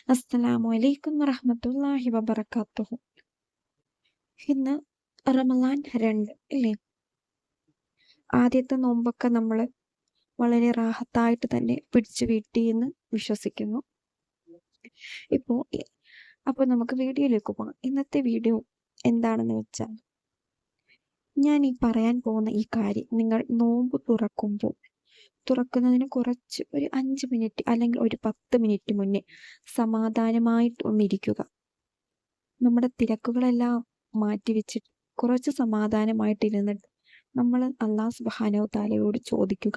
അസ്സലാമു അലൈക്കും വറഹ്മത്തുള്ളാഹി വബറകാതുഹു. ഇന്ന് റമളാൻ 2 ഇല്ലേ? ആദ്യത്തെ നോമ്പൊക്കെ നമ്മൾ വളരെ റാഹത്തായിട്ട് തന്നെ പിടിച്ചു വീട്ടി എന്ന് വിശ്വസിക്കുന്നു. അപ്പോൾ നമുക്ക് വീഡിയോയിലേക്ക് പോകാം. ഇന്നത്തെ വീഡിയോ എന്താണെന്ന് വെച്ചാൽ, ഞാൻ ഈ പറയാൻ പോകുന്ന ഈ കാര്യം നിങ്ങൾ നോമ്പ് തുറക്കുന്നതിന് കുറച്ച് ഒരു 5 മിനിറ്റ് അല്ലെങ്കിൽ ഒരു 10 മിനിറ്റ് മുന്നേ സമാധാനമായിട്ട് ഒന്നിരിക്കുക. നമ്മുടെ തിരക്കുകളെല്ലാം മാറ്റിവെച്ചിട്ട് കുറച്ച് സമാധാനമായിട്ടിരുന്നിട്ട് നമ്മൾ അല്ലാഹു സുബ്ഹാനഹു തആലയോട് ചോദിക്കുക,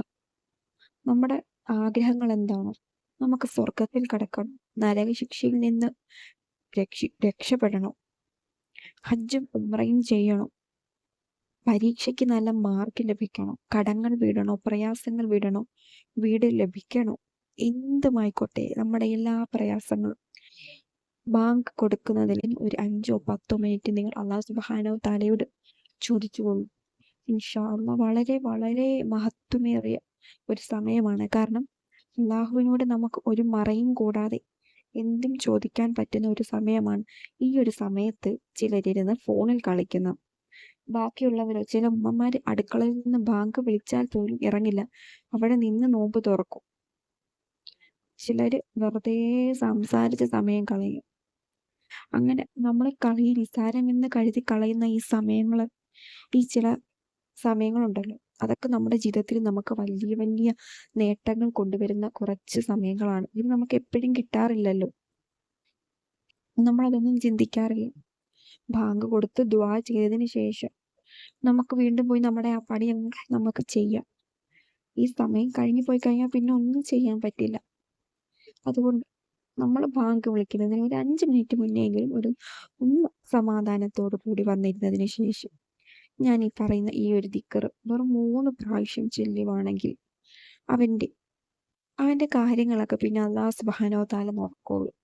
നമ്മുടെ ആഗ്രഹങ്ങൾ എന്താണ്? നമുക്ക് സ്വർഗത്തിൽ കടക്കണം, നരകശിക്ഷയിൽ നിന്ന് രക്ഷപ്പെടണം, ഹജ്ജും ഉംറയും ചെയ്യണം, പരീക്ഷയ്ക്ക് നല്ല മാർക്ക് ലഭിക്കണം, കടങ്ങൾ വീടണോ, പ്രയാസങ്ങൾ വീടണോ, വീട് ലഭിക്കണോ, എന്തുമായിക്കോട്ടെ നമ്മുടെ എല്ലാ പ്രയാസങ്ങളും ബാങ്ക് കൊടുക്കുന്നതിന് ഒരു 5-10 മിനിറ്റ് നിങ്ങൾ അല്ലാഹു സുബ്ഹാനഹു തആലയോട് ചോദിച്ചുകൊള്ളൂ. ഇൻഷാ അല്ലാഹ് വളരെ വളരെ മഹത്വമേറിയ ഒരു സമയമാണ്. കാരണം അല്ലാഹുവിനോട് നമുക്ക് ഒരു മറയും കൂടാതെ എന്തും ചോദിക്കാൻ പറ്റുന്ന ഒരു സമയമാണ്. ഈ ഒരു സമയത്ത് ചിലരിരുന്ന് ഫോണിൽ കളിക്കുന്നു. ബാക്കിയുള്ളവരോ, ചില ഉമ്മമാർ അടുക്കളയിൽ നിന്ന് ബാങ്ക് വിളിച്ചാൽ പോലും ഇറങ്ങില്ല, അവിടെ നിന്ന് നോമ്പ് തുറക്കും. ചിലർ വെറുതെ സംസാരിച്ച സമയം കളയും. അങ്ങനെ നമ്മൾ നിസ്സാരമെന്ന് കരുതി കളയുന്ന ഈ ചില സമയങ്ങളുണ്ടല്ലോ, അതൊക്കെ നമ്മുടെ ജീവിതത്തിൽ നമുക്ക് വലിയ വലിയ നേട്ടങ്ങൾ കൊണ്ടുവരുന്ന കുറച്ച് സമയങ്ങളാണ്. ഇത് നമുക്ക് എപ്പോഴും കിട്ടാറില്ലല്ലോ, നമ്മളതൊന്നും ചിന്തിക്കാറില്ല. ബാങ്ക് കൊടുത്ത് ദുആ ചെയ്തതിന് ശേഷം നമുക്ക് വീണ്ടും പോയി നമ്മുടെ ആ പണി നമുക്ക് ചെയ്യാം. ഈ സമയം കഴിഞ്ഞു പോയി കഴിഞ്ഞാൽ പിന്നെ ഒന്നും ചെയ്യാൻ പറ്റില്ല. അതുകൊണ്ട് നമ്മൾ ബാങ്ക് വിളിക്കുന്നതിന് ഒരു 5 മിനിറ്റ് മുന്നെയെങ്കിലും ഒന്ന് സമാധാനത്തോടു കൂടി വന്നിരുന്നതിന് ശേഷം ഞാൻ ഈ പറയുന്ന ഈ ഒരു ദിക്ർ വെറും 3 പ്രാവശ്യം ചൊല്ലുവാണെങ്കിൽ അവന്റെ കാര്യങ്ങളൊക്കെ പിന്നെ അല്ലാഹു സുബ്ഹാനഹു തആല നോക്കിക്കോളും.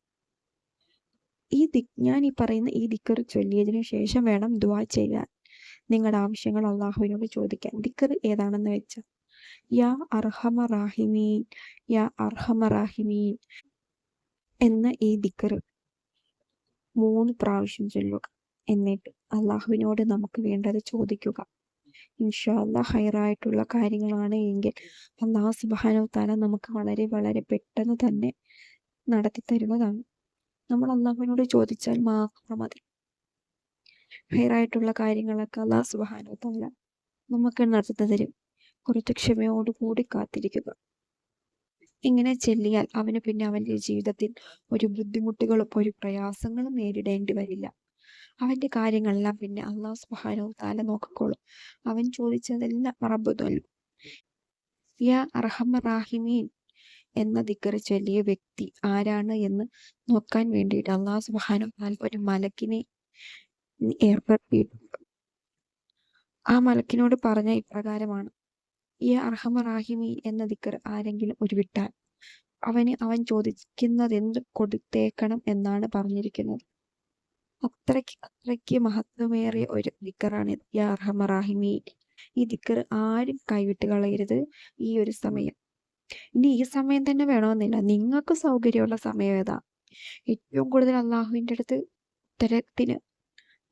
ഞാൻ ഈ പറയുന്ന ഈ ദിക്ർ ചൊല്ലിയതിനു ശേഷം വേണം ദുആ ചെയ്യാൻ. നിങ്ങളുടെ ആവശ്യങ്ങൾ അല്ലാഹുവിനോട് ചോദിക്കാൻ. ദിക്ർ ഏതാണെന്ന് വെച്ചാൽ, യാ അർഹമർ റാഹിമീൻ, യാ അർഹമർ റാഹിമീൻ എന്ന ഈ ദിക്ർ 3 പ്രാവശ്യം ചൊല്ലുക. എന്നിട്ട് അല്ലാഹുവിനോട് നമുക്ക് വേണ്ടത് ചോദിക്കുക. ഇൻഷാ അല്ലാഹ് ഹൈറായിട്ടുള്ള കാര്യങ്ങളാണ് എങ്കിൽ അല്ലാഹു സുബ്ഹാനഹു തആല നമുക്ക് വളരെ വളരെ പെട്ടെന്ന് തന്നെ നടത്തി തരുന്നതാണ്. നമ്മൾ അല്ലാഹുവിനോട് ചോദിച്ചാൽ മാത്രം മതി. ഹൈറായിട്ടുള്ള കാര്യങ്ങളൊക്കെ അല്ലാഹു സുബ്ഹാനഹു തആല നമുക്ക് നടത്തി തരും. കുറച്ച് ക്ഷമയോടുകൂടി കാത്തിരിക്കുക. ഇങ്ങനെ ചെല്ലിയാൽ അവന് പിന്നെ അവൻ്റെ ജീവിതത്തിൽ ഒരു ബുദ്ധിമുട്ടുകളും ഒരു പ്രയാസങ്ങളും നേരിടേണ്ടി വരില്ല. അവൻ്റെ കാര്യങ്ങളെല്ലാം പിന്നെ അല്ലാഹു സുബ്ഹാനഹു തആല നോക്കിക്കോളും. അവൻ ചോദിച്ചതെല്ലാം റബ്ബ് തരും. യാ അർഹമർ റാഹിമീൻ എന്ന ദിക്ർ ചൊല്ലിയ വ്യക്തി ആരാണ് എന്ന് നോക്കാൻ വേണ്ടിയിട്ട് അല്ലാഹു സുബ്ഹാനഹു തആല ഒരു മലക്കിനെ ഏർപ്പെടുത്തിയിട്ടുണ്ട്. ആ മലക്കിനോട് പറഞ്ഞ ഇപ്രകാരമാണ്, ഈ അർഹമർ റാഹിമീൻ എന്ന ദിക്ർ ആരെങ്കിലും വിട്ടാൽ അവൻ ചോദിക്കുന്നതെന്ത് കൊടുത്തേക്കണം എന്നാണ് പറഞ്ഞിരിക്കുന്നത്. അത്രയ്ക്ക് മഹത്വമേറിയ ഒരു ദിക്റാണിത്, യാ അർഹമർ റാഹിമീൻ. ഈ ദിക്ർ ആരും കൈവിട്ട് കളയരുത് ഈ ഒരു സമയം. ഇനി ഈ സമയം തന്നെ വേണമെന്നില്ല, നിങ്ങൾക്ക് സൗകര്യമുള്ള സമയം ഏതാ? ഏറ്റവും കൂടുതൽ അള്ളാഹുവിൻ്റെ അടുത്ത് ഉത്തരത്തിന്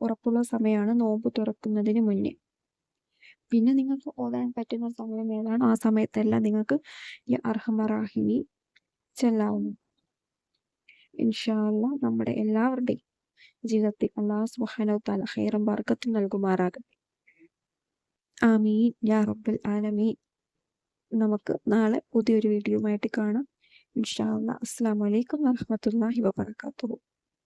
ഉറപ്പുള്ള സമയമാണ് നോമ്പ് തുറക്കുന്നതിന് മുന്നേ. പിന്നെ നിങ്ങൾക്ക് ഓതാൻ പറ്റുന്ന സമയം ഏതാണ്, ആ സമയത്തെല്ലാം നിങ്ങൾക്ക് യാ അർഹമർ റാഹിമീൻ ചെല്ലാവുന്നു. ഇൻഷാ അല്ലാഹ് നമ്മുടെ എല്ലാവരുടെയും ജീവിതത്തിൽ അല്ലാഹു സുബ്ഹാനഹു തആല ഖൈറും ബർക്കത്തും നൽകുമാറാകട്ടെ. ആമീൻ യാ റബ്ബൽ ആലമീൻ. നമുക്ക് നാളെ പുതിയൊരു വീഡിയോയുമായിട്ട് കാണാം. ഇൻഷാ അല്ലാഹ്. അസ്സലാമു അലൈക്കും വറഹ്മത്തുള്ളാഹി വബറകാതുഹു.